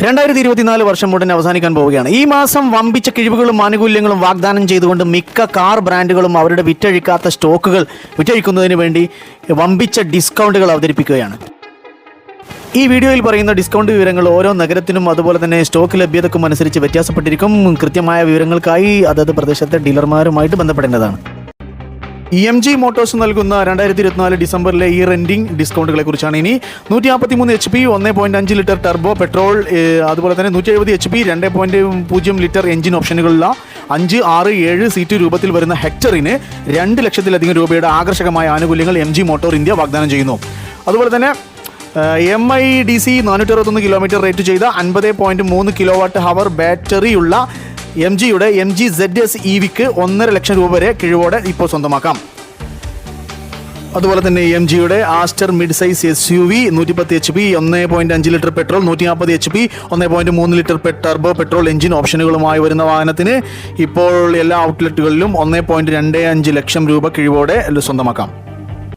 2024 വർഷം ഉടൻ അവസാനിക്കാൻ പോവുകയാണ്. ഈ മാസം വമ്പിച്ച കിഴിവുകളും ആനുകൂല്യങ്ങളും വാഗ്ദാനം ചെയ്തുകൊണ്ട് മിക്ക കാർ ബ്രാൻഡുകളും അവരുടെ വിറ്റഴിക്കാത്ത സ്റ്റോക്കുകൾ വിറ്റഴിക്കുന്നതിന് വേണ്ടി വമ്പിച്ച ഡിസ്കൗണ്ടുകൾ അവതരിപ്പിക്കുകയാണ്. ഈ വീഡിയോയിൽ പറയുന്ന ഡിസ്കൗണ്ട് വിവരങ്ങൾ ഓരോ നഗരത്തിനും അതുപോലെ തന്നെ സ്റ്റോക്ക് ലഭ്യതക്കും അനുസരിച്ച് വ്യത്യാസപ്പെട്ടിരിക്കും. കൃത്യമായ വിവരങ്ങൾക്കായി അതത് പ്രദേശത്തെ ഡീലർമാരുമായിട്ട് ബന്ധപ്പെടേണ്ടതാണ്. MG മോട്ടോഴ്സ് നൽകുന്ന 2024 ഡിസംബറിലെ ഈ റെൻറ്റിംഗ് ഡിസ്കൗണ്ടുകളെ കുറിച്ചാണ്. ഇനി 153 HP 1.5 ലിറ്റർ ടർബോ പെട്രോൾ, അതുപോലെ തന്നെ 170 HP 2.0 ലിറ്റർ എഞ്ചിൻ ഓപ്ഷനുകളുള്ള 5, 6, 7 സീറ്റ് രൂപത്തിൽ വരുന്ന ഹെക്ടറിന് 2 ലക്ഷത്തിലധികം രൂപയുടെ ആകർഷകമായ ആനുകൂല്യങ്ങൾ MG മോട്ടോർ ഇന്ത്യ വാഗ്ദാനം ചെയ്യുന്നു. അതുപോലെ തന്നെ MIDC 461 കിലോമീറ്റർ റേറ്റ് ചെയ്ത 50.3 കിലോവാട്ട് ഹവർ ബാറ്ററിയുള്ള MGയുടെ MG ZS EVക്ക് 1.5 ലക്ഷം രൂപ വരെ കിഴിവോടെ ഇപ്പോൾ സ്വന്തമാക്കാം. അതുപോലെ തന്നെ MGയുടെ Astor mid size SUV 110 HP 1.5 litre petrol, 140 HP 1.3 litre turbo petrol engine ഓപ്ഷനുകളുമായി വരുന്ന വാഹനത്തിന് ഇപ്പോൾ എല്ലാ ഔട്ട്ലെറ്റുകളിലും 1.25 ലക്ഷം രൂപ കിഴിവോടെ സ്വന്തമാക്കാം.